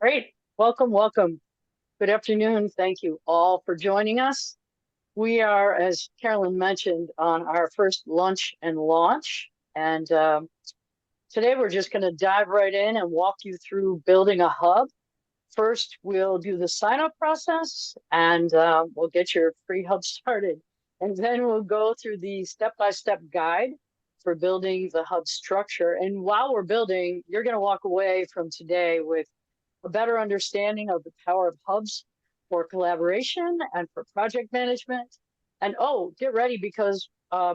Great. Welcome, welcome. Good afternoon. Thank you all for joining us. We are, as Carolyn mentioned, on our first lunch and launch. And today we're just going to dive right in and walk you through building a hub. First, we'll do the sign up process and we'll get your free hub started. And then we'll go through the step-by-step guide for building the hub structure. And while we're building, you're going to walk away from today with a better understanding of the power of hubs for collaboration and for project management. And oh, get ready because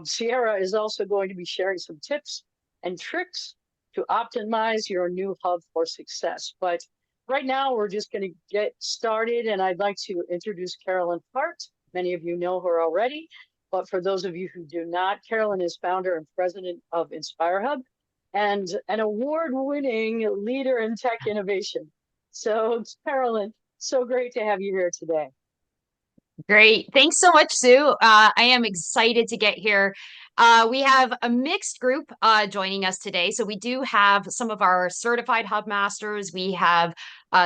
Sierra is also going to be sharing some tips and tricks to optimize your new hub for success. But right now, we're just going to get started, and I'd like to introduce Carolyn Hart. Many of you know her already, but for those of you who do not, Carolyn is founder and president of Inspire Hub and an award-winning leader in tech innovation. So, Carolyn, so great to have you here today. Great. Thanks so much, Sue. I am excited to get here. We have a mixed group joining us today. So we do have some of our certified hub masters. We have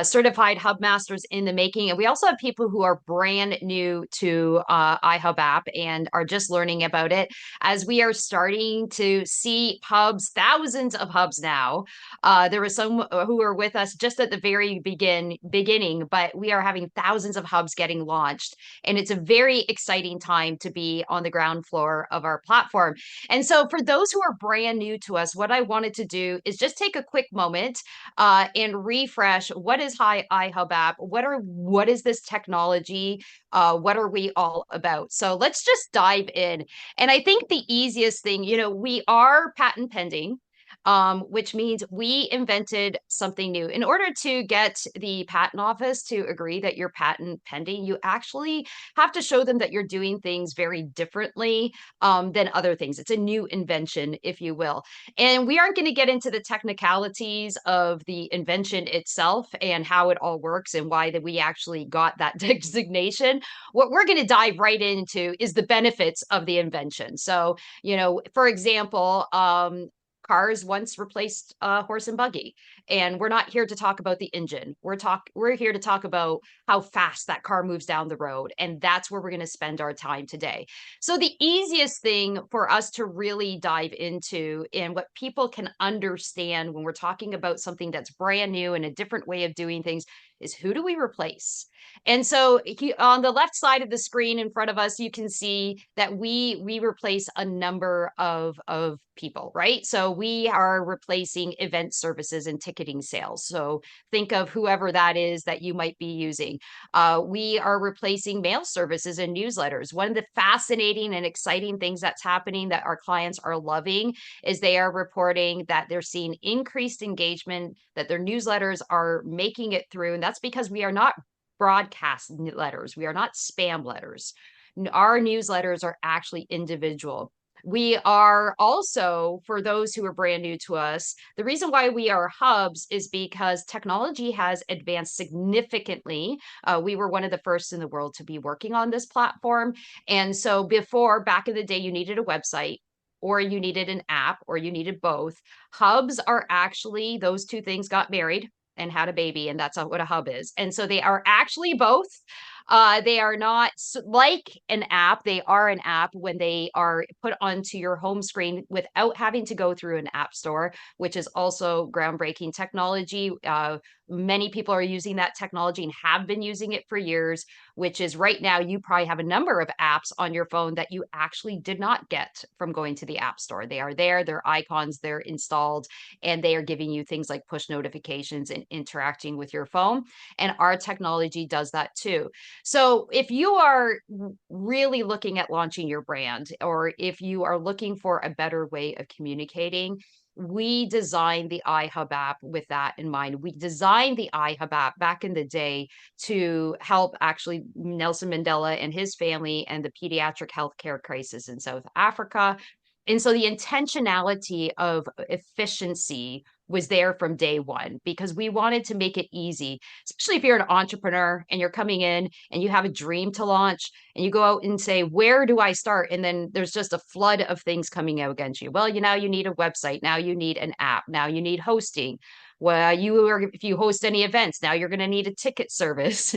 certified hub masters in the making. And we also have people who are brand new to IHUBApp and are just learning about it as we are starting to see hubs, thousands of hubs now. There were some who were with us just at the very beginning, but we are having thousands of hubs getting launched. And it's a very exciting time to be on the ground floor of our platform. And so, for those who are brand new to us, what I wanted to do is just take a quick moment and refresh what is iHubapp? What is this technology? What are we all about? So let's just dive in. And I think the easiest thing, we are patent pending, which means we invented something new. In order to get the patent office to agree that you're patent pending, you actually have to show them that you're doing things very differently than other things. It's a new invention, if you will. And we aren't going to get into the technicalities of the invention itself and how it all works and why that we actually got that designation. What we're going to dive right into is the benefits of the invention. So, for example, cars once replaced horse and buggy, and we're not here to talk about the engine. We're here to talk about how fast that car moves down the road, and that's where we're going to spend our time today. So the easiest thing for us to really dive into and what people can understand when we're talking about something that's brand new and a different way of doing things is, who do we replace? And so on the left side of the screen in front of us, you can see that we replace a number of people, right? So we are replacing event services and ticketing sales. So think of whoever that is that you might be using. We are replacing mail services and newsletters. One of the fascinating and exciting things that's happening that our clients are loving is they are reporting that they're seeing increased engagement, that their newsletters are making it through. And that's because we are not broadcast letters. We are not spam letters. Our newsletters are actually individual. We are also, for those who are brand new to us, the reason why we are hubs is because technology has advanced significantly. We were one of the first in the world to be working on this platform. And so before, back in the day, you needed a website, or you needed an app, or you needed both. Hubs are actually, those two things got married and had a baby, and that's what a hub is. And so they are actually both. They are not like an app. They are an app when they are put onto your home screen without having to go through an app store, which is also groundbreaking technology. Many people are using that technology and have been using it for years, which is right now you probably have a number of apps on your phone that you actually did not get from going to the app store. They are there, they're icons, they're installed, and they are giving you things like push notifications and interacting with your phone. And our technology does that too. So if you are really looking at launching your brand, or if you are looking for a better way of communicating, we designed the iHuBapp with that in mind. We designed the iHuBapp back in the day to help actually Nelson Mandela and his family and the pediatric healthcare crisis in South Africa. And so the intentionality of efficiency was there from day one because we wanted to make it easy, especially if you're an entrepreneur and you're coming in and you have a dream to launch and you go out and say, where do I start? And then there's just a flood of things coming out against you. Well, you need a website. Now you need an app. Now you need hosting. Well, if you host any events, now you're going to need a ticket service.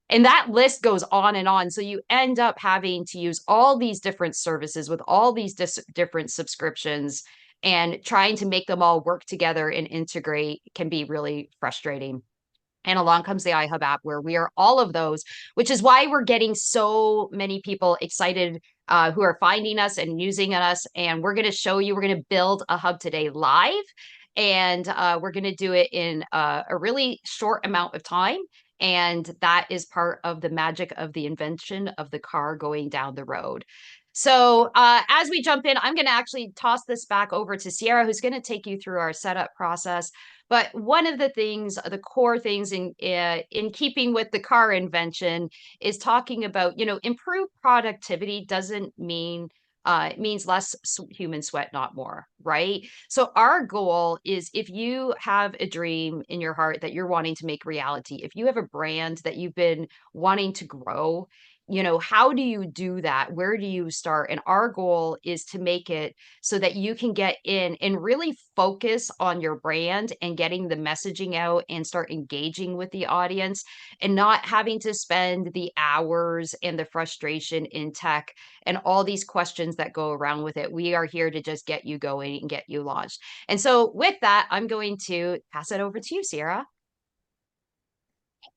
And that list goes on and on. So you end up having to use all these different services with all these different subscriptions, and trying to make them all work together and integrate can be really frustrating. And along comes the iHub app, where we are all of those, which is why we're getting so many people excited who are finding us and using us. And we're going to show you, we're going to build a hub today live. And we're going to do it in a really short amount of time. And that is part of the magic of the invention of the car going down the road. So as we jump in, I'm going to actually toss this back over to Sierra, who's going to take you through our setup process. But one of the things, the core things in keeping with the car invention, is talking about, improved productivity doesn't mean it means less human sweat, not more, right? So our goal is, if you have a dream in your heart that you're wanting to make reality, if you have a brand that you've been wanting to grow, how do you do that? Where do you start? And our goal is to make it so that you can get in and really focus on your brand and getting the messaging out and start engaging with the audience, and not having to spend the hours and the frustration in tech and all these questions that go around with it. We are here to just get you going and get you launched. And so with that, I'm going to pass it over to you, Sierra.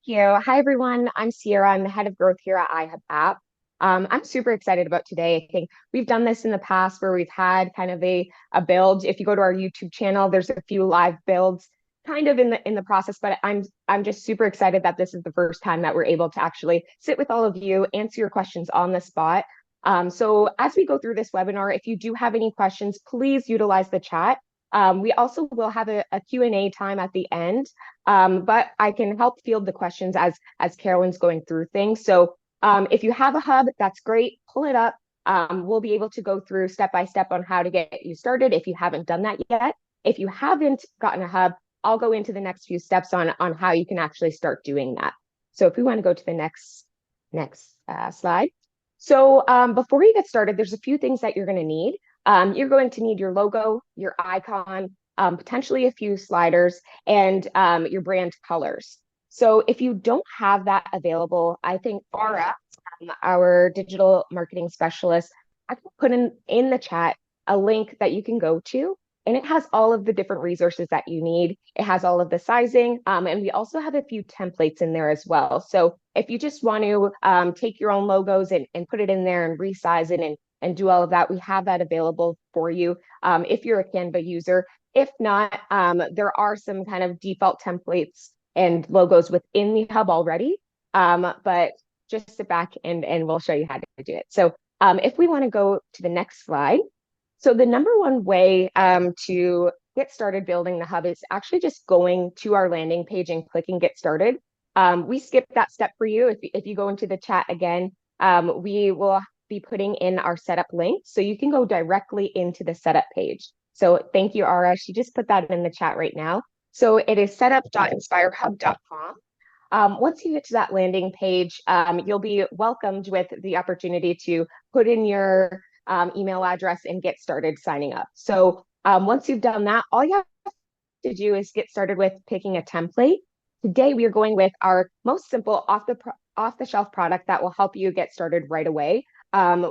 You. Hi, everyone. I'm Sierra. I'm the head of growth here at IHUBApp. I'm super excited about today. I think we've done this in the past where we've had kind of a build. If you go to our YouTube channel, there's a few live builds kind of in the process, but I'm just super excited that this is the first time that we're able to actually sit with all of you, answer your questions on the spot. So as we go through this webinar, if you do have any questions, please utilize the chat. We also will have a Q&A time at the end, but I can help field the questions as Carolyn's going through things. So if you have a hub, that's great. Pull it up. We'll be able to go through step by step on how to get you started if you haven't done that yet. If you haven't gotten a hub, I'll go into the next few steps on how you can actually start doing that. So if we want to go to the next slide. So before you get started, there's a few things that you're going to need. You're going to need your logo, your icon, potentially a few sliders, and your brand colors. So if you don't have that available, I think Farah, our digital marketing specialist, I can put in the chat a link that you can go to, and it has all of the different resources that you need. It has all of the sizing, and we also have a few templates in there as well. So if you just want to take your own logos and put it in there and resize it and do all of that, we have that available for you if you're a Canva user. If not, there are some kind of default templates and logos within the hub already, but just sit back and we'll show you how to do it. So if we want to go to the next slide. So the number one way to get started building the hub is actually just going to our landing page and clicking get started. We skipped that step for you. If you go into the chat again, we will be putting in our setup link, so you can go directly into the setup page. So thank you, Ara. She just put that in the chat right now. So it is setup.inspirehub.com. Once you get to that landing page, you'll be welcomed with the opportunity to put in your email address and get started signing up. So once you've done that, all you have to do is get started with picking a template. Today, we are going with our most simple off-the-shelf product that will help you get started right away.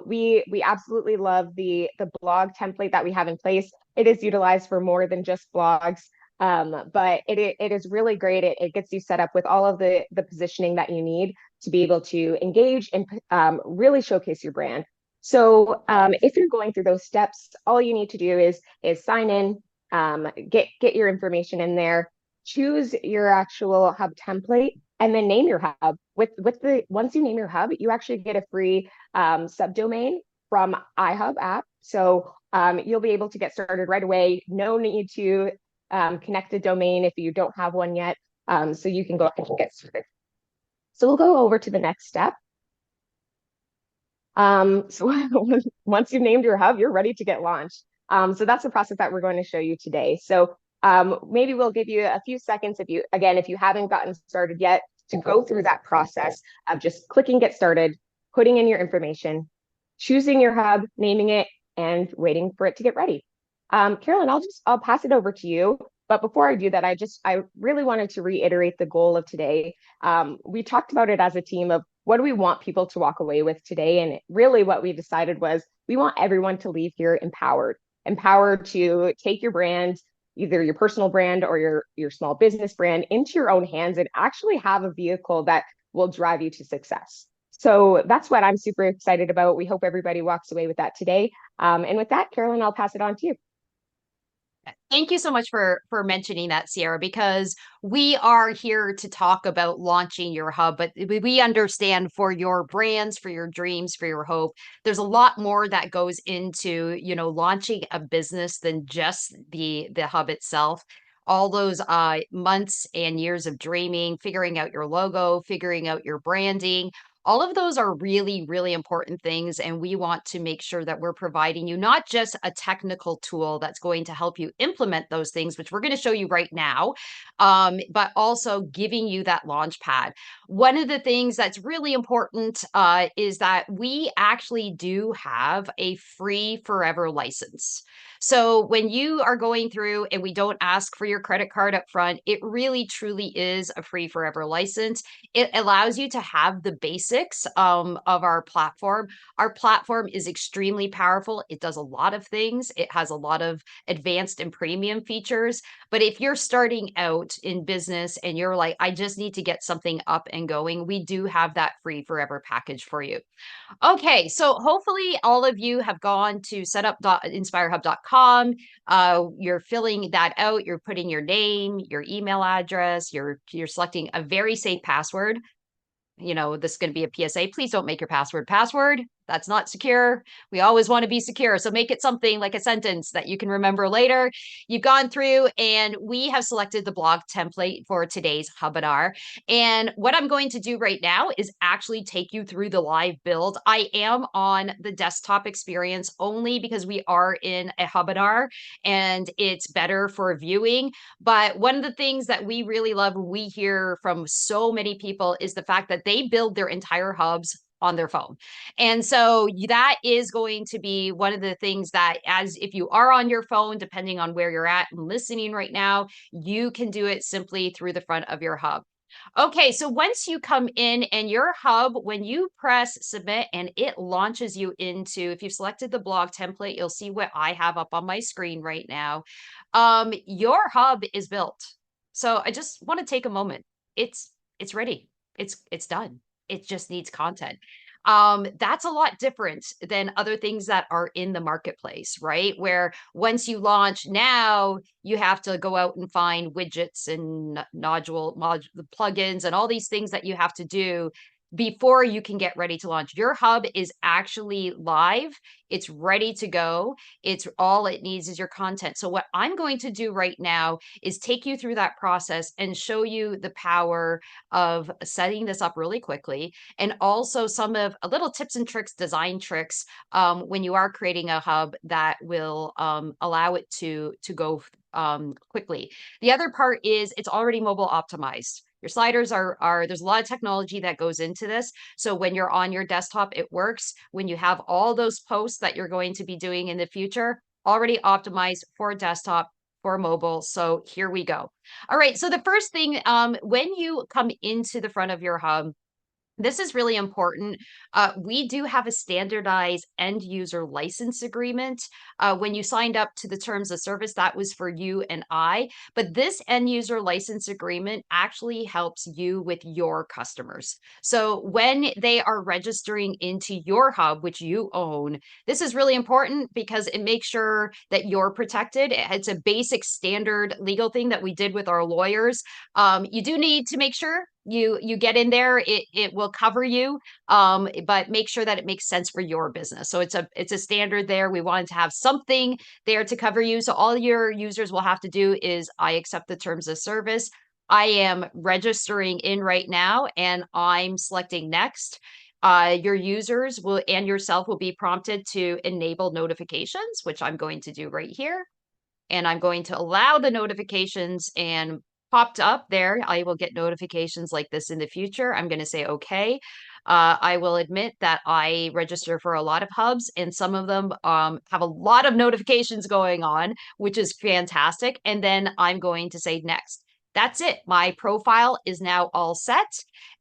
We absolutely love the blog template that we have in place. It is utilized for more than just blogs, but it is really great. It gets you set up with all of the positioning that you need to be able to engage and really showcase your brand. So if you're going through those steps, all you need to do is sign in, get your information in there, choose your actual hub template, and then name your hub. Once you name your hub, you actually get a free subdomain from IHUBApp. So you'll be able to get started right away. No need to connect a domain if you don't have one yet. So you can go ahead and get started. So we'll go over to the next step. So once you've named your hub, you're ready to get launched. So that's the process that we're going to show you today. So maybe we'll give you a few seconds if you haven't gotten started yet, to go through that process of just clicking get started, putting in your information, choosing your hub, naming it, and waiting for it to get ready. Carolyn, I'll pass it over to you. But before I do that, I really wanted to reiterate the goal of today. We talked about it as a team of what do we want people to walk away with today? And really what we decided was we want everyone to leave here empowered to take your brand, either your personal brand or your small business brand, into your own hands and actually have a vehicle that will drive you to success. So that's what I'm super excited about. We hope everybody walks away with that today. And with that, Carolyn, I'll pass it on to you. Thank you so much for mentioning that, Sierra, because we are here to talk about launching your hub, but we understand for your brands, for your dreams, for your hope, there's a lot more that goes into, launching a business than just the hub itself. All those months and years of dreaming, figuring out your logo, figuring out your branding, all of those are really, really important things. And we want to make sure that we're providing you not just a technical tool that's going to help you implement those things, which we're going to show you right now, but also giving you that launch pad. One of the things that's really important is that we actually do have a free forever license. So when you are going through and we don't ask for your credit card up front, it really truly is a free forever license. It allows you to have the basics of our platform. Our platform is extremely powerful. It does a lot of things. It has a lot of advanced and premium features. But if you're starting out in business and you're like, I just need to get something up and going, we do have that free forever package for you. Okay, so hopefully all of you have gone to setup.inspirehub.com. You're filling that out. You're putting your name, your email address. You're selecting a very safe password. This is going to be a PSA. Please don't make your password. That's not secure. We always want to be secure. So make it something like a sentence that you can remember later. You've gone through and we have selected the blog template for today's webinar. And what I'm going to do right now is actually take you through the live build. I am on the desktop experience only because we are in a webinar and it's better for viewing. But one of the things that we really love, we hear from so many people, is the fact that they build their entire hubs on their phone. And so that is going to be one of the things that, as if you are on your phone, depending on where you're at and listening right now, you can do it simply through the front of your hub. Okay, so once you come in and your hub, when you press submit and it launches you into, if you've selected the blog template, you'll see what I have up on my screen right now. Your hub is built. So I just want to take a moment. It's ready. It's done. It just needs content. That's a lot different than other things that are in the marketplace, right? Where once you launch, now you have to go out and find widgets and plugins and all these things that you have to do before you can get ready to launch. Your hub is actually live. It's ready to go. It's all it needs is your content. So what I'm going to do right now is take you through that process and show you the power of setting this up really quickly. And also some of a little tips and tricks, design tricks, when you are creating a hub that will allow it to go quickly. The other part is it's already mobile optimized. Your sliders are there's a lot of technology that goes into this. So when you're on your desktop, it works. When you have all those posts that you're going to be doing in the future, already optimized for desktop, for mobile. So here we go. All right. So the first thing, when you come into the front of your hub, this is really important. We do have a standardized end user license agreement. When you signed up to the terms of service, that was for you and I. But this end user license agreement actually helps you with your customers. So when they are registering into your hub, which you own, this is really important because it makes sure that you're protected. It's a basic standard legal thing that we did with our lawyers. You do need to make sure you get in there, it will cover you, but make sure that it makes sense for your business. So it's a standard there. We wanted to have something there to cover you. So all your users will have to do is I accept the terms of service. I am registering in right now and I'm selecting next. Your users will and yourself will be prompted to enable notifications, which I'm going to do right here. And I'm going to allow the notifications and popped up there. I will get notifications like this in the future. I'm going to say, okay. I will admit that I register for a lot of hubs, and some of them have a lot of notifications going on, which is fantastic. And then I'm going to say next. That's it. My profile is now all set.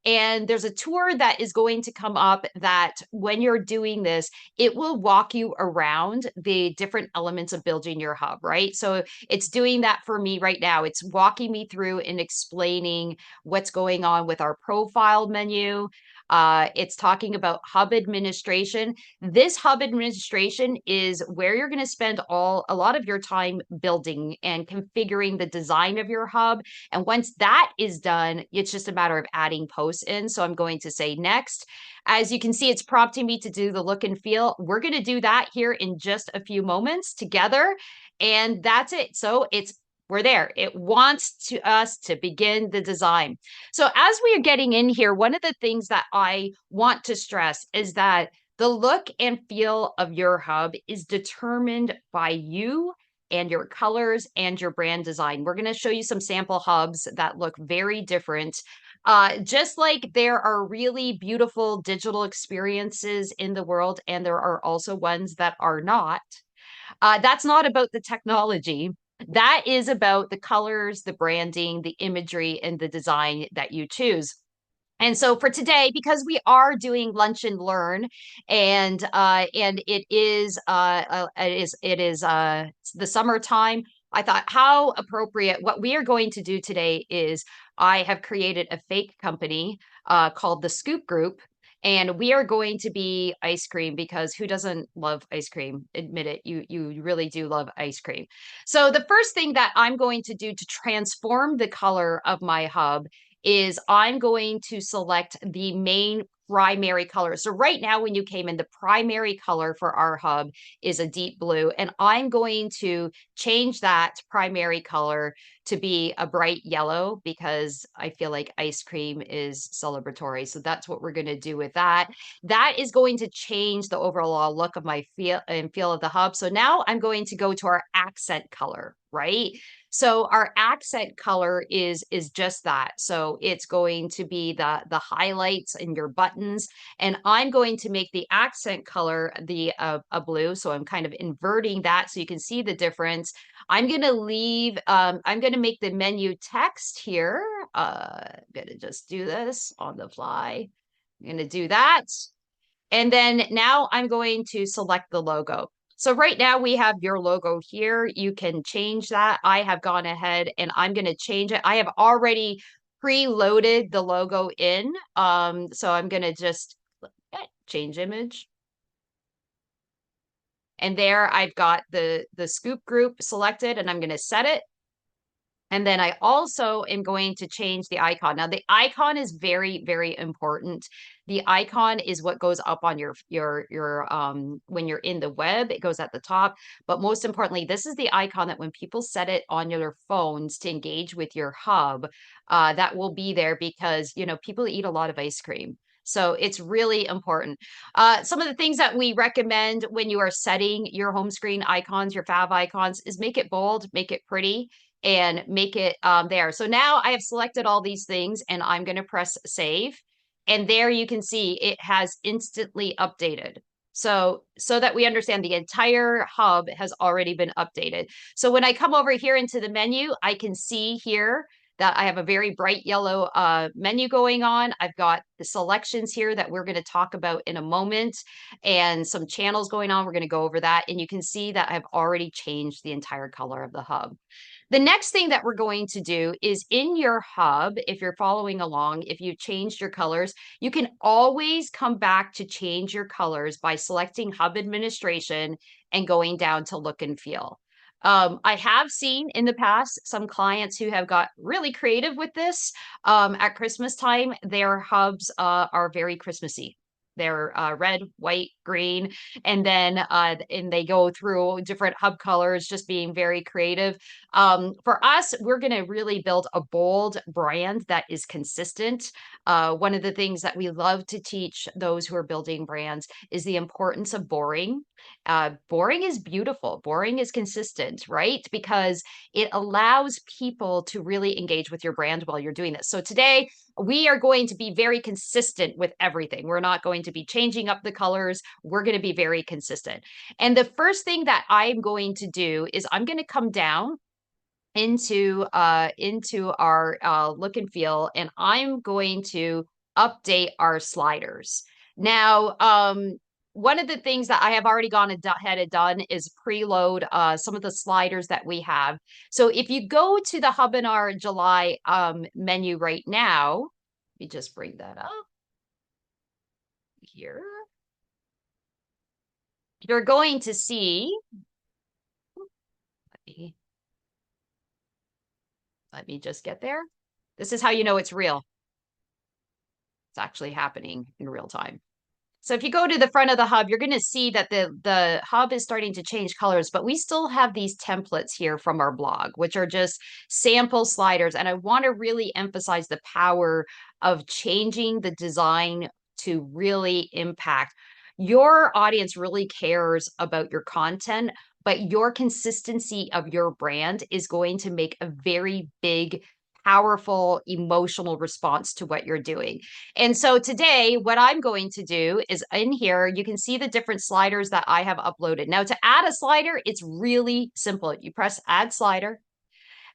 And there's a tour that is going to come up that when you're doing this, it will walk you around the different elements of building your hub, right? So it's doing that for me right now. It's walking me through and explaining what's going on with our profile menu. It's talking about hub administration. This hub administration is where you're going to spend a lot of your time building and configuring the design of your hub. And once that is done, it's just a matter of adding posts in. So I'm going to say next. As you can see, it's prompting me to do the look and feel. We're going to do that here in just a few moments together. And that's it. So we're there. It wants us to begin the design. So as we are getting in here, one of the things that I want to stress is that the look and feel of your hub is determined by you and your colors and your brand design. We're going to show you some sample hubs that look very different. Just like there are really beautiful digital experiences in the world, and there are also ones that are not. That's not about the technology. That is about the colors, the branding, the imagery, and the design that you choose. And so for today, because we are doing lunch and learn, and it is the summertime, I thought how appropriate. What we are going to do today is I have created a fake company called the Scoop Group. And we are going to be ice cream, because who doesn't love ice cream? Admit it, you really do love ice cream. So the first thing that I'm going to do to transform the color of my hub is I'm going to select the main primary color. So right now, when you came in, the primary color for our hub is a deep blue, and I'm going to change that primary color to be a bright yellow, because I feel like ice cream is celebratory. So that's what we're going to do with that. That is going to change the overall look of my feel of the hub. So now I'm going to go to our accent color, right? So our accent color is just that. So it's going to be the highlights in your buttons, and I'm going to make the accent color a blue. So I'm kind of inverting that so you can see the difference. I'm going to leave. I'm going to make the menu text here. I'm going to just do this on the fly. I'm going to do that. And then now I'm going to select the logo. So right now we have your logo here. You can change that. I have gone ahead and I'm going to change it. I have already preloaded the logo in. So I'm going to just change image. And there I've got the Scoop Group selected, and I'm going to set it. And then I also am going to change the icon. Now, the icon is very, very important. The icon is what goes up on your when you're in the web, it goes at the top. But most importantly, this is the icon that when people set it on their phones to engage with your hub, that will be there, because, you know, people eat a lot of ice cream. So it's really important. Some of the things that we recommend when you are setting your home screen icons, your fav icons, is make it bold, make it pretty, and make it there. So now I have selected all these things, and I'm going to press save. And there you can see it has instantly updated. So that we understand the entire hub has already been updated. So when I come over here into the menu, I can see here that I have a very bright yellow menu going on. I've got the selections here that we're going to talk about in a moment, and some channels going on. We're going to go over that. And you can see that I've already changed the entire color of the hub. The next thing that we're going to do is in your hub, if you're following along, if you've changed your colors, you can always come back to change your colors by selecting Hub Administration and going down to Look and Feel. I have seen in the past some clients who have got really creative with this. At Christmas time, their hubs are very Christmassy. They're red, white, green, and then and they go through different hub colors, just being very creative. For us, we're going to really build a bold brand that is consistent. One of the things that we love to teach those who are building brands is the importance of boring. Boring is beautiful. Boring is consistent, right? Because it allows people to really engage with your brand while you're doing this. So today, we are going to be very consistent with everything. We're not going to be changing up the colors. We're going to be very consistent. And the first thing that I'm going to do is I'm going to come down into our look and feel, and I'm going to update our sliders. Now, one of the things that I have already gone ahead and done is preload some of the sliders that we have. So if you go to the Hubinar July menu right now, let me just bring that up here. You're going to see, let me just get there. This is how you know it's real. It's actually happening in real time. So if you go to the front of the hub, you're going to see that the hub is starting to change colors, but we still have these templates here from our blog, which are just sample sliders. And I want to really emphasize the power of changing the design to really impact. Your audience really cares about your content, but your consistency of your brand is going to make a very big, powerful, emotional response to what you're doing. And so today, what I'm going to do is in here, you can see the different sliders that I have uploaded. Now, to add a slider, it's really simple. You press add slider,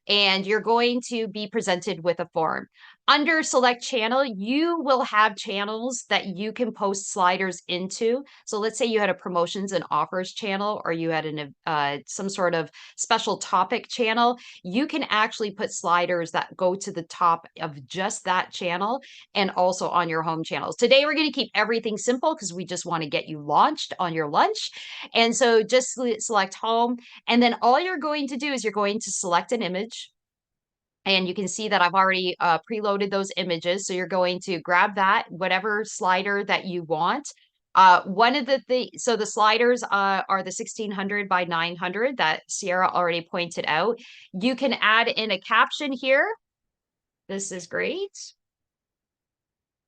and you're going to be presented with a form. Under select channel, you will have channels that you can post sliders into. So let's say you had a promotions and offers channel, or you had some sort of special topic channel. You can actually put sliders that go to the top of just that channel and also on your home channels. Today, we're going to keep everything simple because we just want to get you launched on your lunch. And so just select home. And then all you're going to do is you're going to select an image. And you can see that I've already preloaded those images. So you're going to grab that, whatever slider that you want. So the sliders are the 1600 by 900 that Sierra already pointed out. You can add in a caption here. This is great.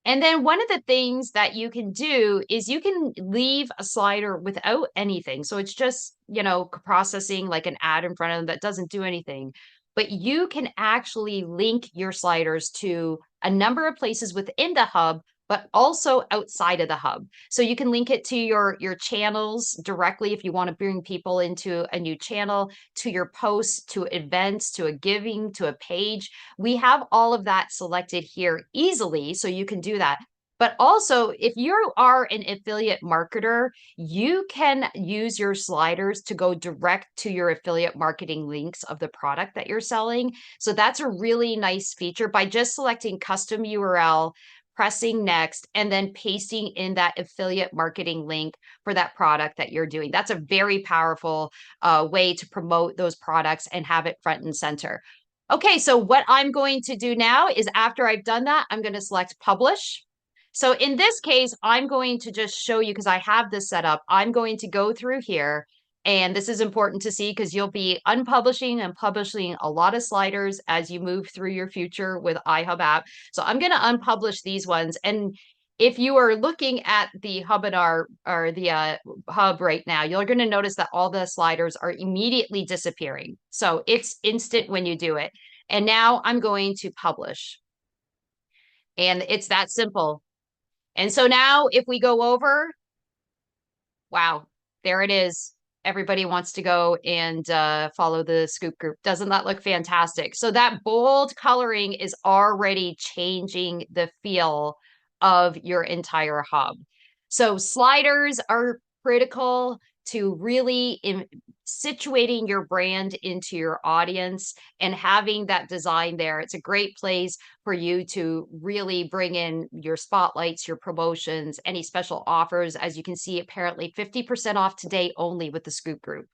And then one of the things that you can do is you can leave a slider without anything. So it's just, processing like an ad in front of them that doesn't do anything. But you can actually link your sliders to a number of places within the hub, but also outside of the hub. So you can link it to your channels directly if you want to bring people into a new channel, to your posts, to events, to a giving, to a page. We have all of that selected here easily, so you can do that. But also, if you are an affiliate marketer, you can use your sliders to go direct to your affiliate marketing links of the product that you're selling. So that's a really nice feature by just selecting custom URL, pressing next, and then pasting in that affiliate marketing link for that product that you're doing. That's a very powerful way to promote those products and have it front and center. Okay, so what I'm going to do now is after I've done that, I'm going to select publish. So in this case, I'm going to just show you because I have this set up. I'm going to go through here, and this is important to see because you'll be unpublishing and publishing a lot of sliders as you move through your future with IHUBApp. So I'm going to unpublish these ones. And if you are looking at the Hubinar or the hub right now, you're going to notice that all the sliders are immediately disappearing. So it's instant when you do it. And now I'm going to publish. And it's that simple. And so now if we go over, wow, there it is. Everybody wants to go and follow the scoop group. Doesn't that look fantastic? So that bold coloring is already changing the feel of your entire hub. So sliders are critical to really situating your brand into your audience and having that design there. It's a great place for you to really bring in your spotlights, your promotions, any special offers. As you can see, apparently 50% off today only with the Scoop Group.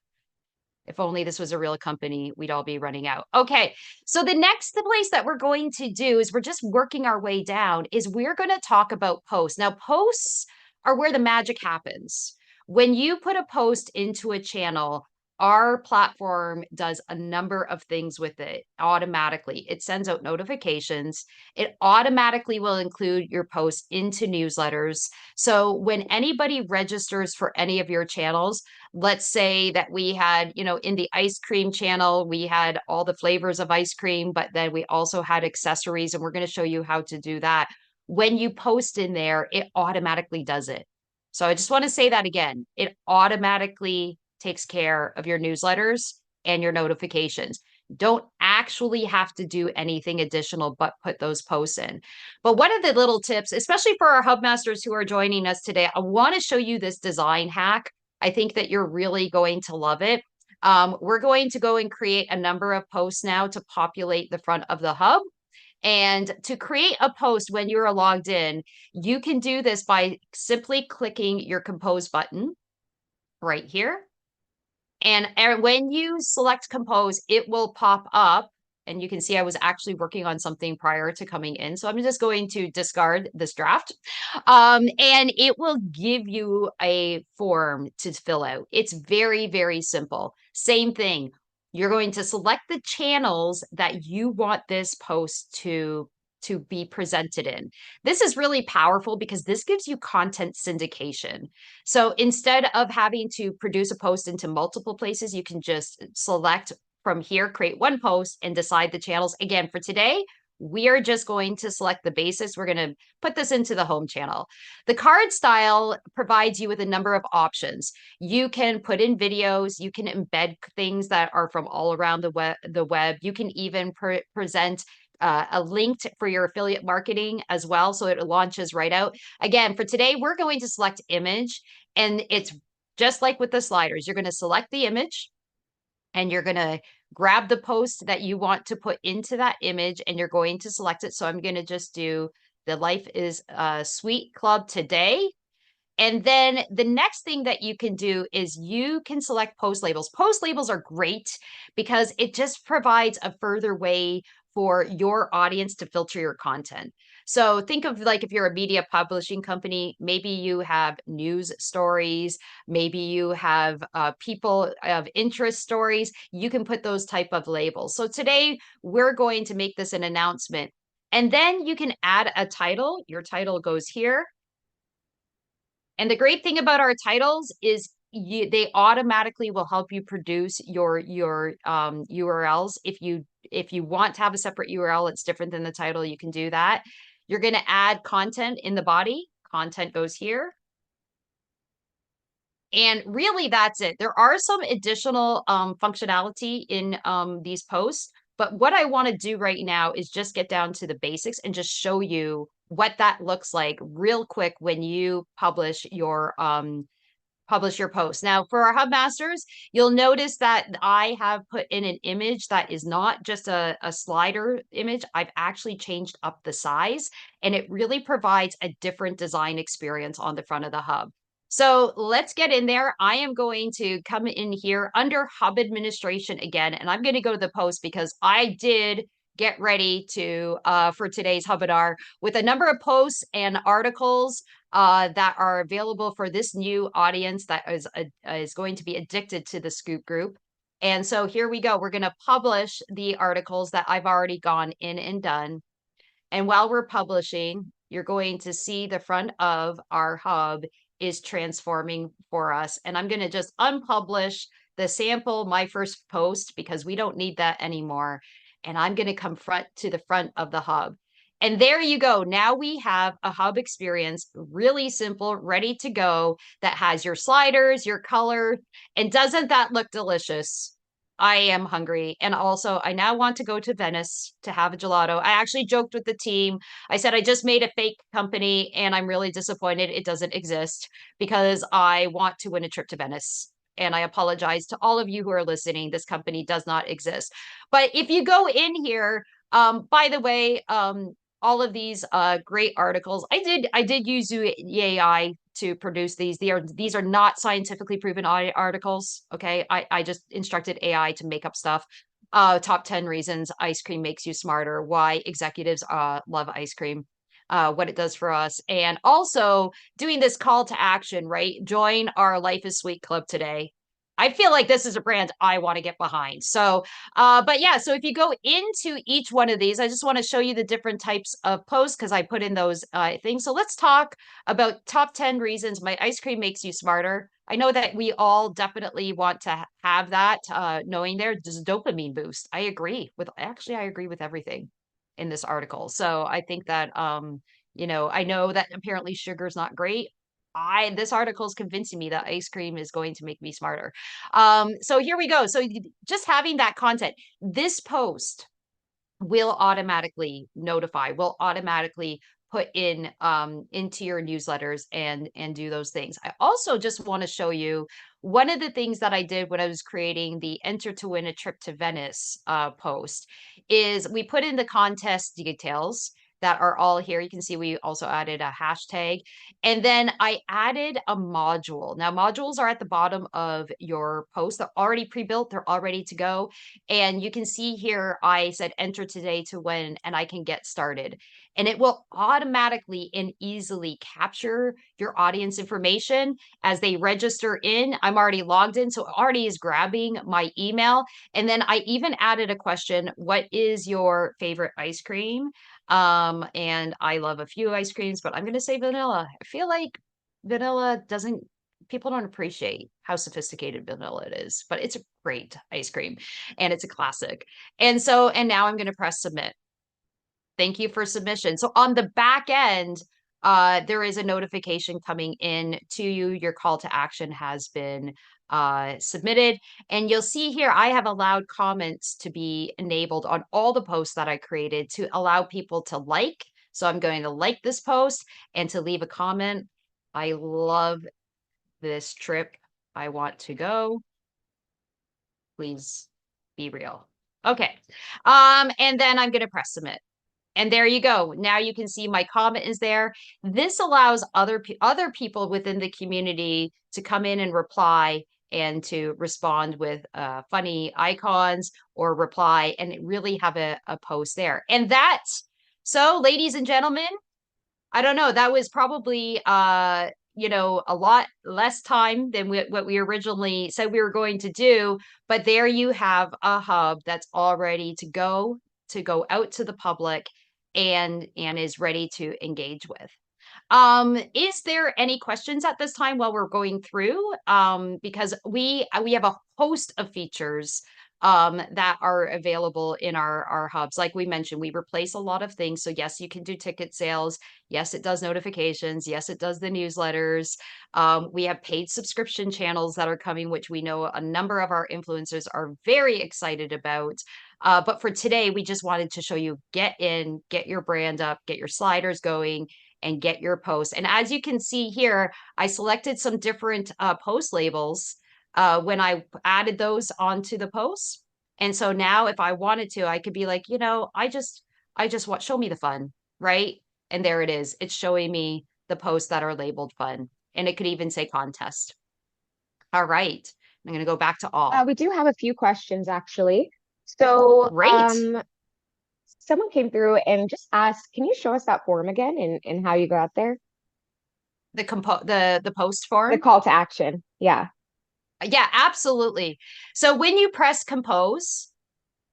If only this was a real company, we'd all be running out. Okay, so the next place that we're going to do is we're just working our way down is we're going to talk about posts. Now, posts are where the magic happens. When you put a post into a channel, our platform does a number of things with it automatically. It sends out notifications. It automatically will include your post into newsletters. So when anybody registers for any of your channels, let's say that we had, in the ice cream channel, we had all the flavors of ice cream, but then we also had accessories, and we're going to show you how to do that. When you post in there, it automatically does it. So I just want to say that again. It automatically takes care of your newsletters and your notifications. Don't actually have to do anything additional but put those posts in. But one of the little tips, especially for our Hubmasters who are joining us today, I want to show you this design hack. I think that you're really going to love it. We're going to go and create a number of posts now to populate the front of the hub. And to create a post when you're logged in, you can do this by simply clicking your compose button right here. And when you select compose, it will pop up. And you can see I was actually working on something prior to coming in. So I'm just going to discard this draft. And it will give you a form to fill out. It's very, very simple. Same thing. You're going to select the channels that you want this post to be presented in. This is really powerful because this gives you content syndication. So instead of having to produce a post into multiple places, you can just select from here, create one post and decide the channels. Again, for today, we are just going to select the basics. We're going to put this into the home channel. The card style provides you with a number of options. You can put in videos. You can embed things that are from all around the web. You can even present a link for your affiliate marketing as well. So it launches right out. Again, for today, we're going to select image, and it's just like with the sliders. You're going to select the image and you're going to grab the post that you want to put into that image, and you're going to select it. So I'm going to just do the Life is Sweet Club today. And then the next thing that you can do is you can select post labels. Post labels are great because it just provides a further way for your audience to filter your content. So think of like if you're a media publishing company, maybe you have news stories, maybe you have people of interest stories. You can put those type of labels. So today we're going to make this an announcement. And then you can add a title. Your title goes here. And the great thing about our titles is they automatically will help you produce your URLs. If you want to have a separate URL, it's different than the title, you can do that. You're going to add content in the body. Content goes here. And really, that's it. There are some additional functionality in these posts, but what I want to do right now is just get down to the basics and just show you what that looks like real quick when you publish your post. Now, for our Hubmasters, you'll notice that I have put in an image that is not just a slider image. I've actually changed up the size, and it really provides a different design experience on the front of the hub. So let's get in there. I am going to come in here under Hub Administration again, and I'm going to go to the post because I did get ready to for today's Hubinar with a number of posts and articles that are available for this new audience that is going to be addicted to the Scoop Group. And so here we go. We're going to publish the articles that I've already gone in and done. And while we're publishing, you're going to see the front of our hub is transforming for us. And I'm going to just unpublish the sample, my first post, because we don't need that anymore. And I'm going to come to the front of the hub. And there you go. Now we have a hub experience, really simple, ready to go, that has your sliders, your color. And doesn't that look delicious? I am hungry. And also, I now want to go to Venice to have a gelato. I actually joked with the team. I said, I just made a fake company and I'm really disappointed it doesn't exist because I want to win a trip to Venice. And I apologize to all of you who are listening. This company does not exist. But if you go in here, by the way, all of these great articles, I did use AI to produce these. These are not scientifically proven articles. Okay. I just instructed AI to make up stuff. Top 10 reasons ice cream makes you smarter, why executives love ice cream, what it does for us. And also doing this call to action, right? Join our Life is Sweet Club today. I feel like this is a brand I want to get behind. So, but yeah, so if you go into each one of these, I just want to show you the different types of posts because I put in those things. So let's talk about top 10 reasons my ice cream makes you smarter. I know that we all definitely want to have that, knowing there's a dopamine boost. I agree with, actually, I agree with everything in this article. So I think that, I know that apparently sugar is not great. This article is convincing me that ice cream is going to make me smarter. So here we go. So just having that content, this post will automatically notify, will automatically put in into your newsletters and do those things. I also just want to show you one of the things that I did when I was creating the enter to win a trip to Venice post is we put in the contest details that are all here. You can see we also added a hashtag, and then I added a module. Now modules are at the bottom of your post. They're already pre-built. They're all ready to go. And you can see here, I said enter today to win, and I can get started. And it will automatically and easily capture your audience information as they register in. I'm already logged in, so it already is grabbing my email. And then I even added a question, what is your favorite ice cream? And I love a few ice creams, but I'm going to say vanilla. I feel like vanilla doesn't, people don't appreciate how sophisticated vanilla it is, but it's a great ice cream and it's a classic. And so, and now I'm going to press submit. Thank you for submission. So on the back end, there is a notification coming in to you. Your call to action has been submitted. And you'll see here, I have allowed comments to be enabled on all the posts that I created to allow people to like. So I'm going to like this post and to leave a comment. I love this trip. I want to go. Please be real. Okay. And then I'm going to press submit. And there you go. Now you can see my comment is there. This allows other people within the community to come in and reply and to respond with funny icons or reply and really have a post there. And that's, so ladies and gentlemen, I don't know, that was probably a lot less time than what we originally said we were going to do, but there you have a hub that's all ready to go out to the public and is ready to engage with. Is there any questions at this time while we're going through? Because we have a host of features that are available in our hubs. Like we mentioned, we replace a lot of things. So yes, you can do ticket sales. Yes, it does notifications. Yes, it does the newsletters. We have paid subscription channels that are coming, which we know a number of our influencers are very excited about. But for today, we just wanted to show you, get in, get your brand up, get your sliders going, and get your posts. And as you can see here, I selected some different post labels when I added those onto the posts. And so now if I wanted to, I could be like, I just want, show me the fun, right? And there it is. It's showing me the posts that are labeled fun. And it could even say contest. All right. I'm going to go back to all. We do have a few questions actually. So Great. someone came through and just asked, can you show us that form again and how you go out there? The post form? The call to action. Yeah. Yeah, absolutely. So when you press compose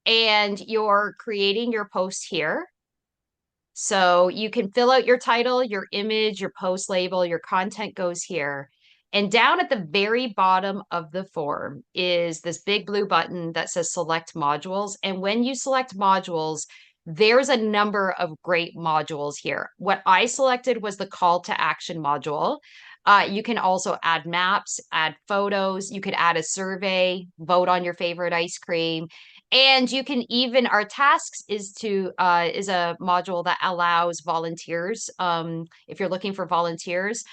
and you're creating your post here, so you can fill out your title, your image, your post label, your content goes here. And down at the very bottom of the form is this big blue button that says select modules. And when you select modules, there's a number of great modules here. What I selected was the call to action module. You can also add maps, add photos. You could add a survey, vote on your favorite ice cream. And you can even, our tasks is a module that allows volunteers. If you're looking for volunteers,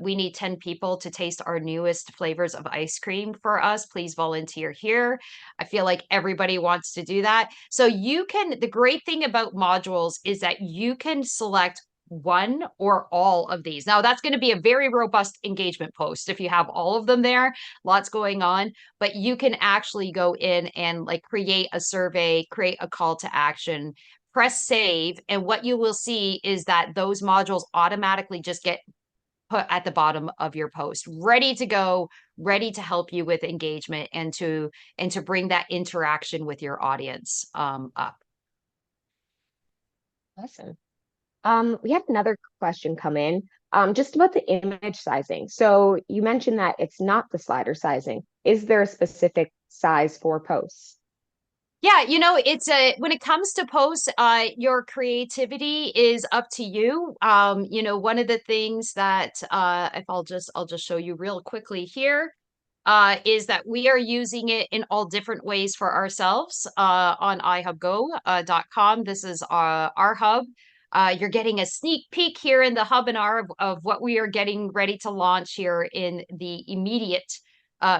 we need 10 people to taste our newest flavors of ice cream for us. Please volunteer here. I feel like everybody wants to do that. So the great thing about modules is that you can select one or all of these. Now that's going to be a very robust engagement post if you have all of them there, lots going on, but you can actually go in and like create a survey, create a call to action, press save. And what you will see is that those modules automatically just get put at the bottom of your post, ready to go, ready to help you with engagement and to bring that interaction with your audience up. Awesome. We had another question come in, just about the image sizing. So you mentioned that it's not the slider sizing. Is there a specific size for posts? Yeah, it's when it comes to posts, your creativity is up to you. One of the things that if I'll just show you real quickly here, is that we are using it in all different ways for ourselves on ihubgo.com. This is our hub. You're getting a sneak peek here in the hubinar of what we are getting ready to launch here in the immediate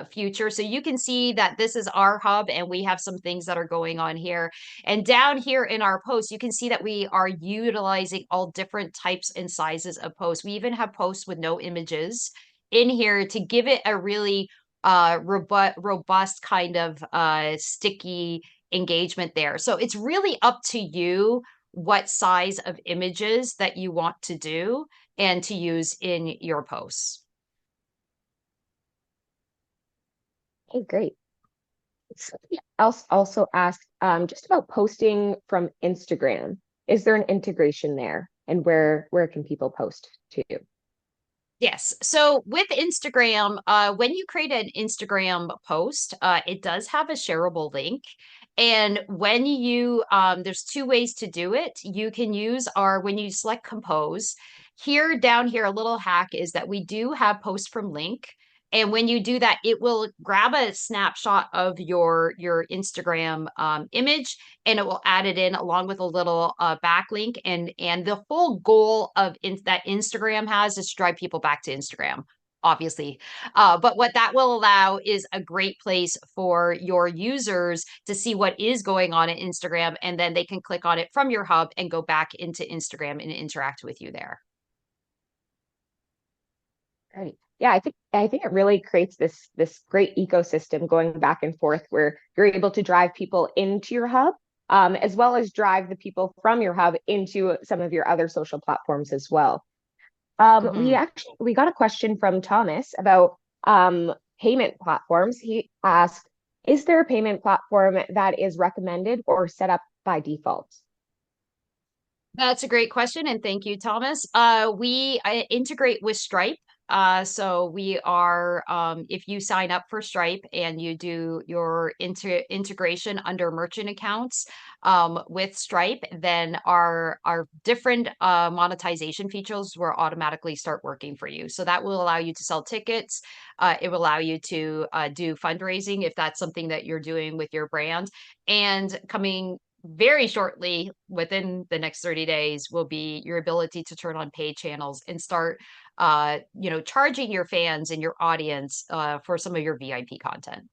future. So you can see that this is our hub and we have some things that are going on here. And down here in our posts, you can see that we are utilizing all different types and sizes of posts. We even have posts with no images in here to give it a really robust kind of sticky engagement there. So it's really up to you what size of images that you want to do and to use in your posts. Okay, great. Somebody else also asked just about posting from Instagram. Is there an integration there? And where can people post to? Yes. So with Instagram, when you create an Instagram post, it does have a shareable link. And when you, there's two ways to do it. You can use when you select compose, down here, a little hack is that we do have post from link. And when you do that, it will grab a snapshot of your Instagram image and it will add it in along with a little backlink. And the whole goal of that Instagram has is to drive people back to Instagram, obviously. But what that will allow is a great place for your users to see what is going on at Instagram, and then they can click on it from your hub and go back into Instagram and interact with you there. Right. Yeah, I think it really creates this great ecosystem going back and forth where you're able to drive people into your hub, as well as drive the people from your hub into some of your other social platforms as well. We got a question from Thomas about payment platforms. He asked, is there a payment platform that is recommended or set up by default? That's a great question, and thank you, Thomas. We integrate with Stripe. So we are, if you sign up for Stripe and you do your integration under merchant accounts with Stripe, then our different monetization features will automatically start working for you. So that will allow you to sell tickets. It will allow you to do fundraising if that's something that you're doing with your brand. And coming very shortly, within the next 30 days, will be your ability to turn on paid channels and start charging your fans and your audience for some of your VIP content.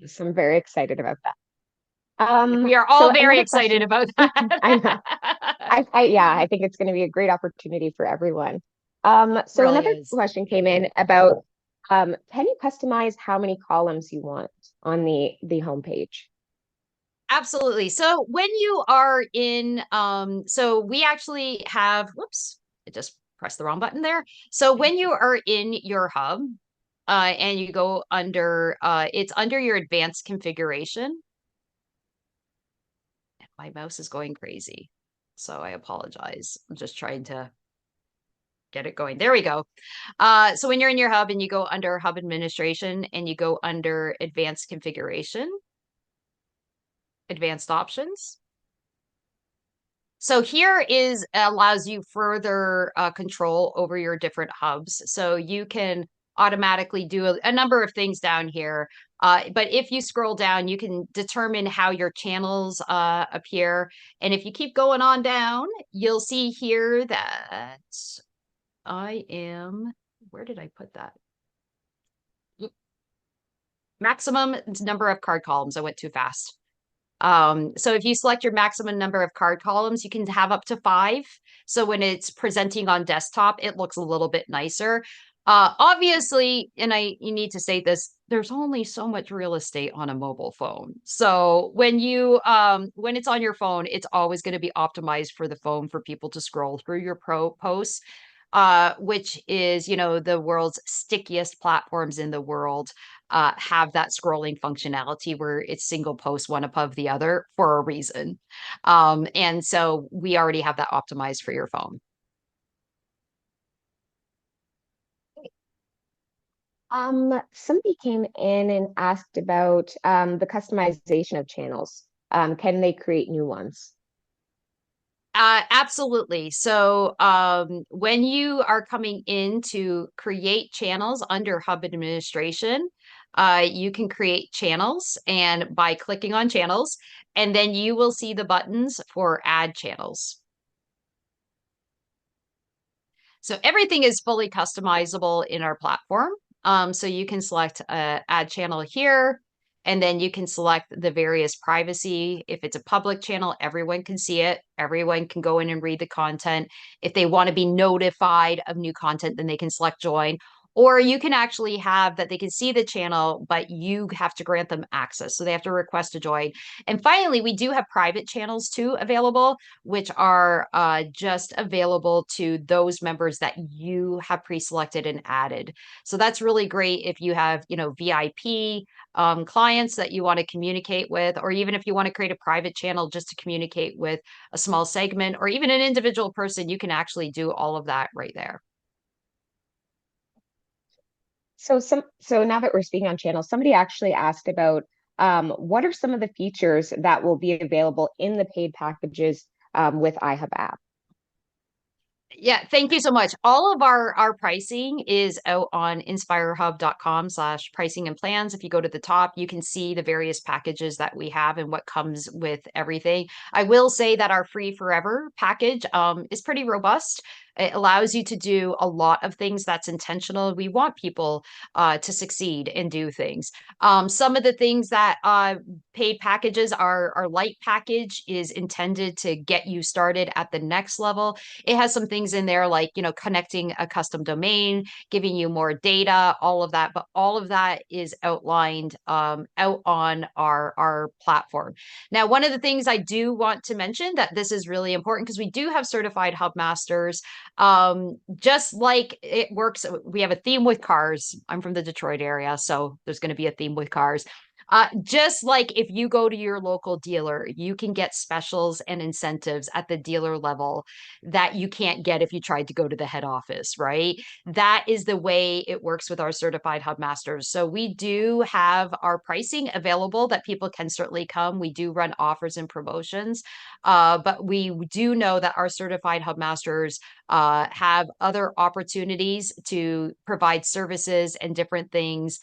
So I'm very excited about that. We are all So very another excited question. about that. I know. I think it's going to be a great opportunity for everyone. So Really another is. question came in about can you customize how many columns you want on the homepage? Absolutely. So when you are in, so we actually have, whoops, I just pressed the wrong button there. So when you are in your hub, and you go under, it's under your advanced configuration. My mouse is going crazy, so I apologize. I'm just trying to get it going. There we go. So when you're in your hub and you go under hub administration and you go under advanced configuration, advanced options. So here allows you further control over your different hubs. So you can automatically do a number of things down here. But if you scroll down, you can determine how your channels appear. And if you keep going on down, you'll see here that where did I put that? Maximum number of card columns. I went too fast. So if you select your maximum number of card columns, you can have up to 5. So when it's presenting on desktop, it looks a little bit nicer. Obviously, and you need to say this, there's only so much real estate on a mobile phone. So when it's on your phone, it's always going to be optimized for the phone for people to scroll through your posts, which is, the world's stickiest platforms in the world, have that scrolling functionality where it's single post one above the other for a reason. And so we already have that optimized for your phone. Somebody came in and asked about the customization of channels. Can they create new ones? Absolutely. So when you are coming in to create channels under Hub administration, you can create channels and by clicking on channels, and then you will see the buttons for add channels. So everything is fully customizable in our platform. So you can select add channel here, and then you can select the various privacy. If it's a public channel, everyone can see it. Everyone can go in and read the content. If they want to be notified of new content, then they can select join. Or you can actually have that they can see the channel, but you have to grant them access. So they have to request to join. And finally, we do have private channels too available, which are just available to those members that you have pre-selected and added. So that's really great if you have, VIP clients that you want to communicate with, or even if you want to create a private channel just to communicate with a small segment or even an individual person, you can actually do all of that right there. So now that we're speaking on channels, somebody actually asked about what are some of the features that will be available in the paid packages with IHUBApp? Yeah, thank you so much. All of our pricing is out on inspirehub.com/pricing and plans. If you go to the top, you can see the various packages that we have and what comes with everything. I will say that our free forever package is pretty robust. It allows you to do a lot of things that's intentional. We want people to succeed and do things. Some of the things that paid packages, our light package is intended to get you started at the next level. It has some things in there like, connecting a custom domain, giving you more data, all of that. But all of that is outlined out on our platform. Now, one of the things I do want to mention that this is really important because we do have certified hub masters. Just like it works, we have a theme with cars. I'm from the Detroit area, so there's going to be a theme with cars. Just like if you go to your local dealer, you can get specials and incentives at the dealer level that you can't get if you tried to go to the head office, right? That is the way it works with our certified hub masters. So we do have our pricing available that people can certainly come. We do run offers and promotions, but we do know that our certified hub masters have other opportunities to provide services and different things.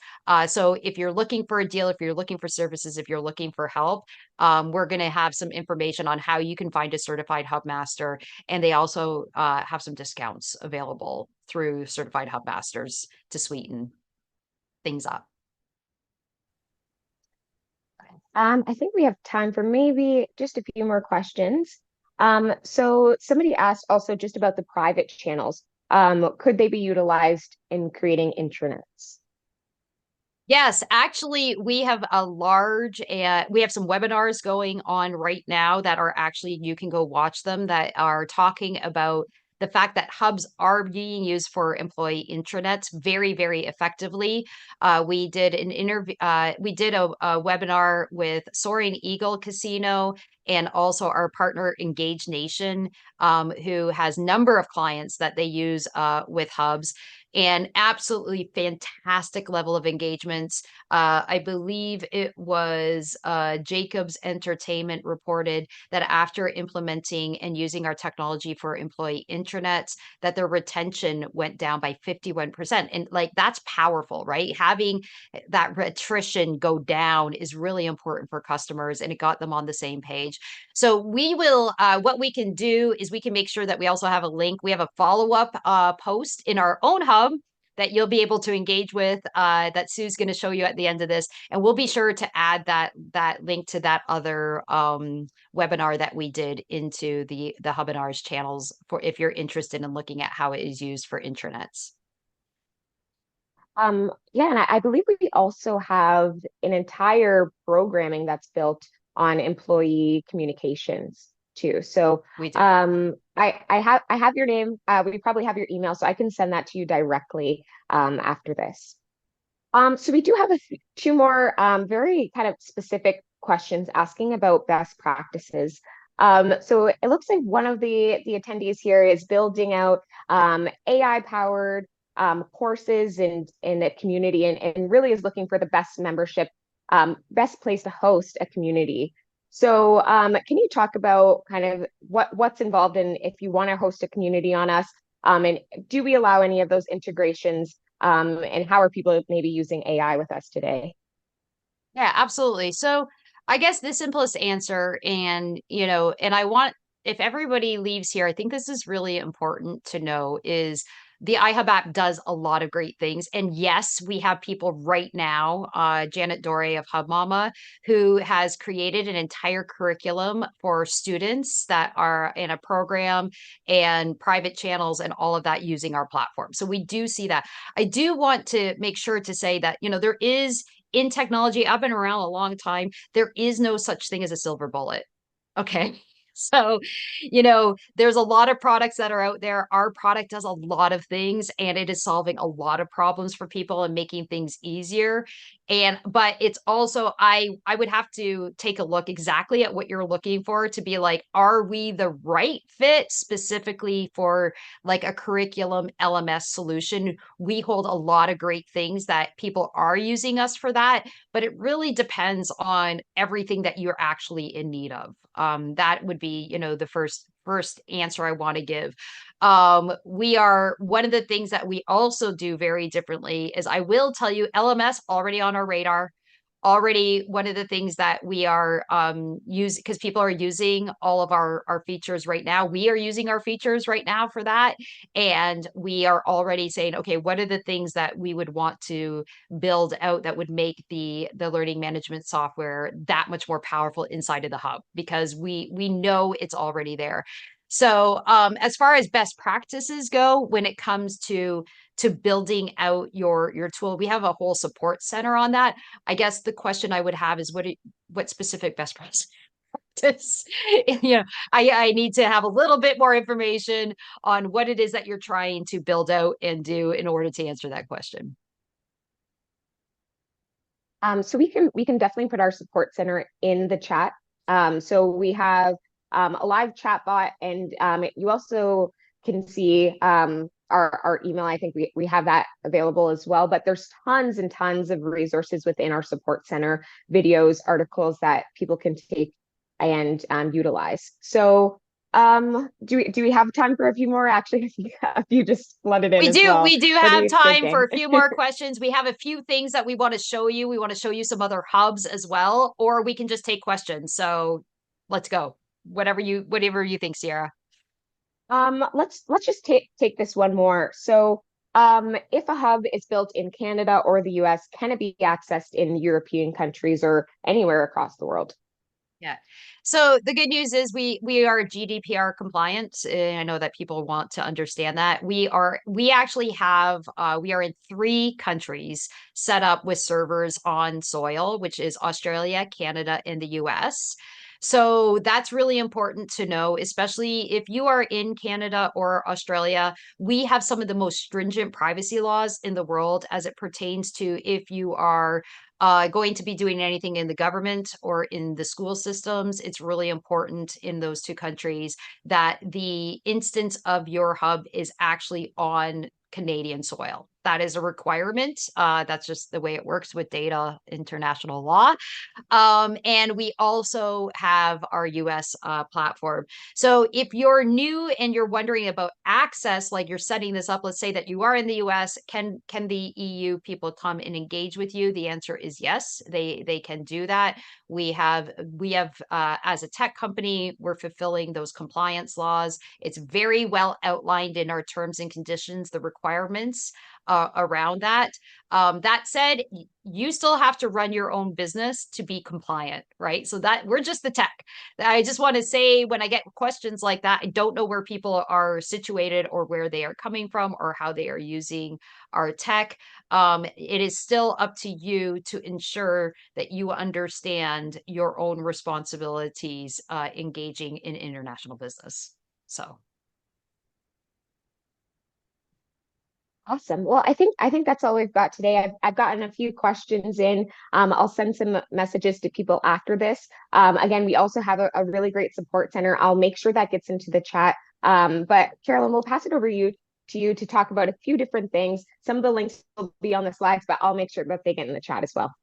So if you're looking for a deal, if you're looking for services, if you're looking for help, we're going to have some information on how you can find a certified hub master. And they also have some discounts available through certified hub masters to sweeten things up. I think we have time for maybe just a few more questions. So somebody asked also just about the private channels. Could they be utilized in creating intranets? Yes, actually, we have we have some webinars going on right now that are actually, you can go watch them, that are talking about the fact that hubs are being used for employee intranets very, very effectively. We did an interview, we did a webinar with Soaring Eagle Casino and also our partner Engage Nation, who has number of clients that they use with hubs, and absolutely fantastic level of engagements. I believe it was Jacobs Entertainment reported that after implementing and using our technology for employee intranets, that their retention went down by 51%. And like, that's powerful, right? Having that attrition go down is really important for customers, and it got them on the same page. So we will, what we can do is we can make sure that we also have a link. We have a follow-up post in our own hub that you'll be able to engage with, that Sue's going to show you at the end of this. And we'll be sure to add that link to that other webinar that we did into the Hubinars channels for if you're interested in looking at how it is used for intranets. Yeah, and I believe we also have an entire programming that's built on employee communications too. So We do. I have your name. We probably have your email, so I can send that to you directly after this. So we do have two more very kind of specific questions asking about best practices. So it looks like one of the attendees here is building out AI powered courses in the community and really is looking for the best membership, best place to host a community. So can you talk about kind of what's involved in if you want to host a community on us? And do we allow any of those integrations? And how are people maybe using AI with us today? Yeah, absolutely. So I guess the simplest answer, and I want, if everybody leaves here, I think this is really important to know is the iHub app does a lot of great things. And yes, we have people right now, Janet Dore of Hub Mama, who has created an entire curriculum for students that are in a program and private channels and all of that using our platform. So we do see that. I do want to make sure to say that, there is in technology, I've been around a long time. There is no such thing as a silver bullet. Okay. So, there's a lot of products that are out there. Our product does a lot of things and it is solving a lot of problems for people and making things easier. But it's also, I would have to take a look exactly at what you're looking for to be like, are we the right fit specifically for like a curriculum LMS solution? We hold a lot of great things that people are using us for that, but it really depends on everything that you're actually in need of. That would be, the first answer I want to give. We are one of the things that we also do very differently is I will tell you LMS already on our radar. Already one of the things that we are using because people are using all of our features right now. We are using our features right now for that. And we are already saying, okay, what are the things that we would want to build out that would make the learning management software that much more powerful inside of the hub because we know it's already there. So as far as best practices go, when it comes to building out your tool, we have a whole support center on that. I guess the question I would have is what specific best practice? I need to have a little bit more information on what it is that you're trying to build out and do in order to answer that question. So we can definitely put our support center in the chat. So we have a live chat bot, and you also can see our email. I think we have that available as well. But there's tons and tons of resources within our support center, videos, articles that people can take and utilize. So do we have time for a few more? Actually, a few just flooded in We as do. well. We do What are have you time for thinking? a few more questions. We have a few things that we want to show you. We want to show you some other hubs as well, or we can just take questions. So let's go. Whatever you think, Sierra. Let's just take this one more. So, if a hub is built in Canada or the US, can it be accessed in European countries or anywhere across the world? Yeah. So the good news is we are GDPR compliant. I know that people want to understand that. We actually have we are in 3 countries set up with servers on soil, which is Australia, Canada, and the US. So that's really important to know, especially if you are in Canada or Australia. We have some of the most stringent privacy laws in the world as it pertains to if you are going to be doing anything in the government or in the school systems. It's really important in those 2 countries that the instance of your hub is actually on Canadian soil. That is a requirement. That's just the way it works with data international law. And we also have our US platform. So if you're new and you're wondering about access, like you're setting this up, let's say that you are in the US, can the EU people come and engage with you? The answer is yes, they can do that. We have as a tech company, we're fulfilling those compliance laws. It's very well outlined in our terms and conditions, the requirements around that. That said, you still have to run your own business to be compliant, right? So that we're just the tech. I just want to say when I get questions like that, I don't know where people are situated or where they are coming from or how they are using our tech. It is still up to you to ensure that you understand your own responsibilities engaging in international business. So. Awesome. Well, I think that's all we've got today. I've gotten a few questions in. I'll send some messages to people after this. Again, we also have a really great support center. I'll make sure that gets into the chat. But Carolyn, we'll pass it over to you to talk about a few different things. Some of the links will be on the slides, but I'll make sure that they get in the chat as well.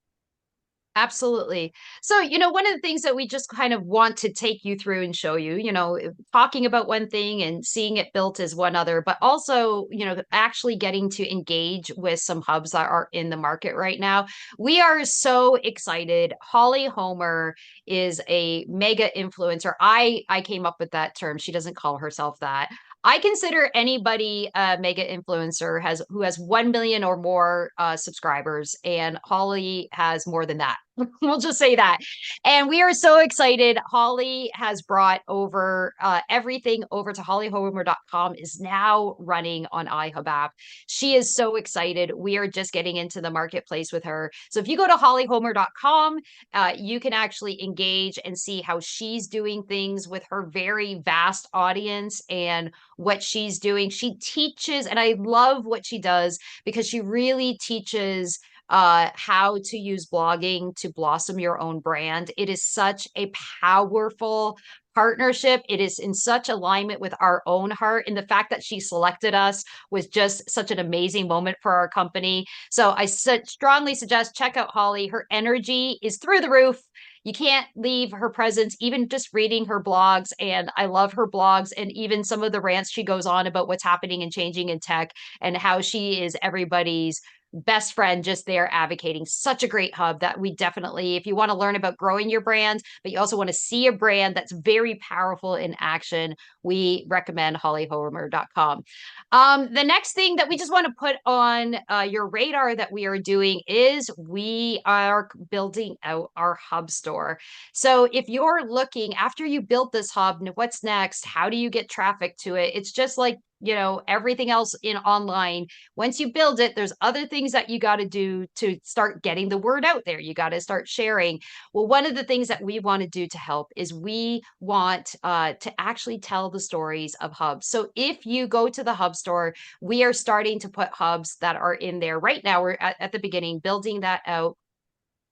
Absolutely. So, one of the things that we just kind of want to take you through and show you, talking about one thing and seeing it built is one other, but also, actually getting to engage with some hubs that are in the market right now. We are so excited. Holly Homer is a mega influencer. I came up with that term. She doesn't call herself that. I consider anybody a mega influencer who has 1 million or more subscribers, and Holly has more than that. We'll just say that. And we are so excited. Holly has brought over everything over to hollyhomer.com, is now running on IHUBApp. She is so excited. We are just getting into the marketplace with her. So if you go to hollyhomer.com, you can actually engage and see how she's doing things with her very vast audience and what she's doing. She teaches, and I love what she does because she really teaches how to use blogging to blossom your own brand. It is such a powerful partnership. It is in such alignment with our own heart. And the fact that she selected us was just such an amazing moment for our company. So I strongly suggest check out Holly. Her energy is through the roof. You can't leave her presence, even just reading her blogs. And I love her blogs and even some of the rants she goes on about what's happening and changing in tech and how she is everybody's best friend just there advocating. Such a great hub that we definitely, if you want to learn about growing your brand, but you also want to see a brand that's very powerful in action, we recommend hollyhomer.com. The next thing that we just want to put on your radar that we are doing is we are building out our hub store. So if you're looking after you built this hub, what's next? How do you get traffic to it? It's just like, everything else in online. Once you build it, there's other things that you got to do to start getting the word out there. You got to start sharing. Well, one of the things that we want to do to help is we want to actually tell the stories of hubs. So if you go to the hub store, we are starting to put hubs that are in there right now. We're at the beginning, building that out.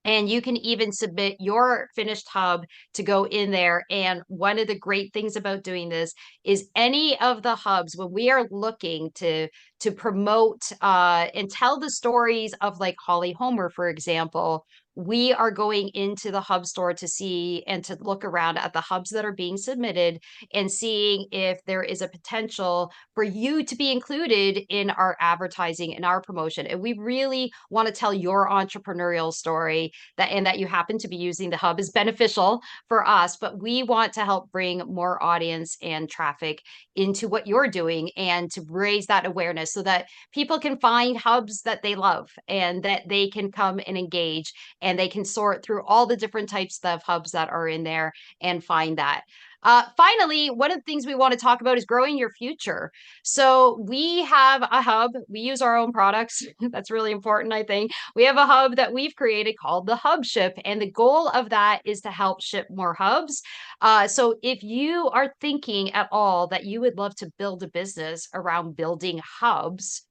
And you can even submit your finished hub to go in there. And one of the great things about doing this is any of the hubs, when we are looking to promote and tell the stories of like Holly Homer, for example, we are going into the hub store to see and to look around at the hubs that are being submitted and seeing if there is a potential for you to be included in our advertising and our promotion. And we really want to tell your entrepreneurial story that you happen to be using the hub is beneficial for us, but we want to help bring more audience and traffic into what you're doing and to raise that awareness so that people can find hubs that they love and that they can come and engage and they can sort through all the different types of hubs that are in there and find that. Finally, one of the things we want to talk about is growing your future. So we have a hub. We use our own products. That's really important, I think. We have a hub that we've created called the Hub Ship. And the goal of that is to help ship more hubs. So if you are thinking at all that you would love to build a business around building hubs,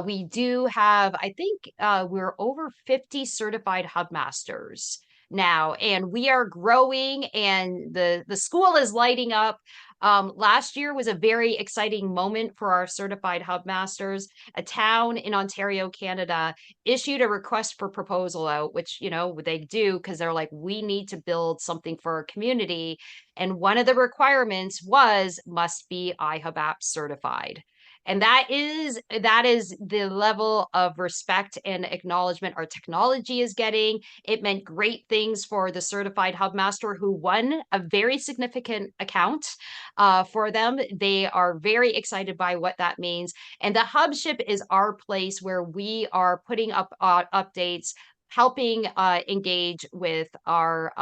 we do have, I think we're over 50 certified hub masters now, and we are growing and the school is lighting up. Last year was a very exciting moment for our certified hub masters. A town in Ontario, Canada issued a request for proposal out, which, they do because they're like, we need to build something for our community. And one of the requirements was must be IHUBApp certified. And that is the level of respect and acknowledgement our technology is getting. It meant great things for the certified hubmaster who won a very significant account for them. They are very excited by what that means. And the hubship is our place where we are putting up updates, helping engage with our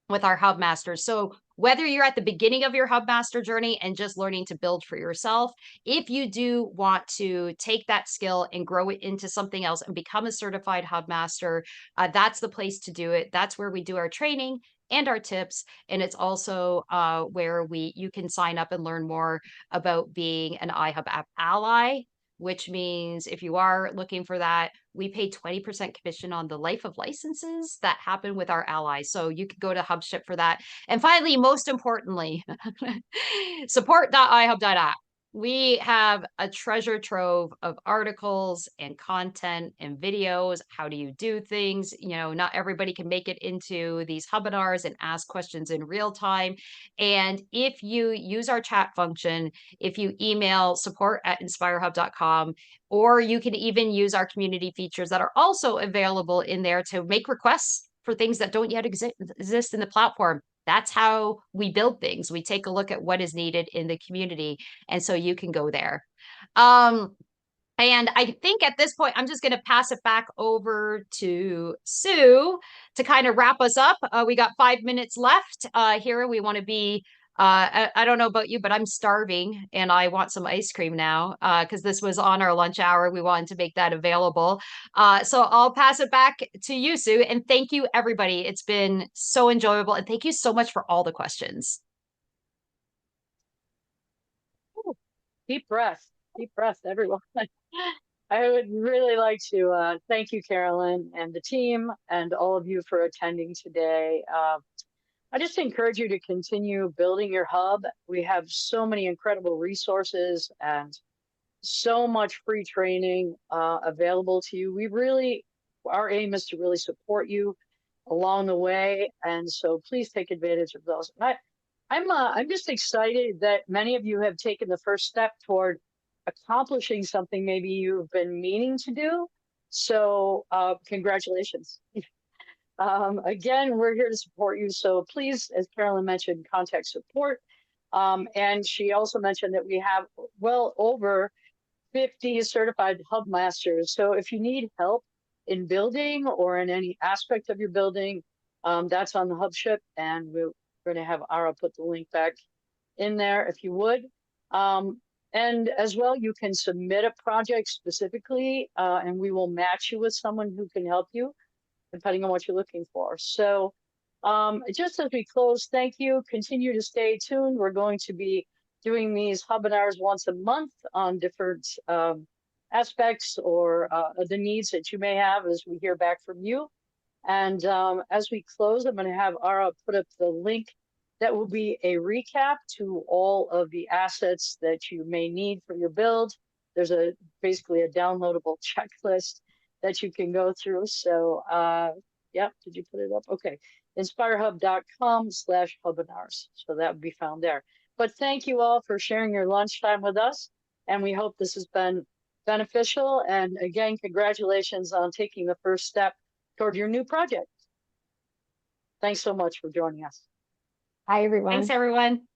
hubmasters. So whether you're at the beginning of your hubmaster journey and just learning to build for yourself, if you do want to take that skill and grow it into something else and become a certified hubmaster, that's the place to do it. That's where we do our training and our tips. And it's also where you can sign up and learn more about being an IHUBApp ally, which means if you are looking for that, we pay 20% commission on the life of licenses that happen with our allies. So you could go to Hubship for that. And finally, most importantly, support.ihub.app. We have a treasure trove of articles and content and videos. How do you do things? You know, not everybody can make it into these webinars and ask questions in real time. And if you use our chat function, if you email support@inspirehub.com, or you can even use our community features that are also available in there to make requests for things that don't yet exist in the platform. That's how we build things. We take a look at what is needed in the community. And so you can go there. And I think at this point, I'm just going to pass it back over to Sue to kind of wrap us up. We got 5 minutes left here. We want to be I don't know about you, but I'm starving and I want some ice cream now because this was on our lunch hour. We wanted to make that available. So I'll pass it back to you, Sue. And thank you, everybody. It's been so enjoyable. And thank you so much for all the questions. Ooh, deep breath, everyone. I would really like to thank you, Carolyn, and the team, and all of you for attending today. I just encourage you to continue building your hub. We have so many incredible resources and so much free training available to you. Our aim is to really support you along the way. And so please take advantage of those. I'm just excited that many of you have taken the first step toward accomplishing something maybe you've been meaning to do. So congratulations. Again, we're here to support you. So please, as Carolyn mentioned, contact support. And she also mentioned that we have well over 50 certified hub masters. So if you need help in building or in any aspect of your building, that's on the Hubship. And we're going to have Ara put the link back in there if you would. And as well, you can submit a project specifically, and we will match you with someone who can help you, depending on what you're looking for. So just as we close, thank you. Continue to stay tuned. We're going to be doing these webinars once a month on different aspects or the needs that you may have as we hear back from you. And as we close, I'm going to have Ara put up the link that will be a recap to all of the assets that you may need for your build. There's basically a downloadable checklist that you can go through. So, yeah, did you put it up? Okay, inspirehub.com/webinars. So that would be found there. But thank you all for sharing your lunchtime with us. And we hope this has been beneficial. And again, congratulations on taking the first step toward your new project. Thanks so much for joining us. Bye, everyone. Thanks, everyone.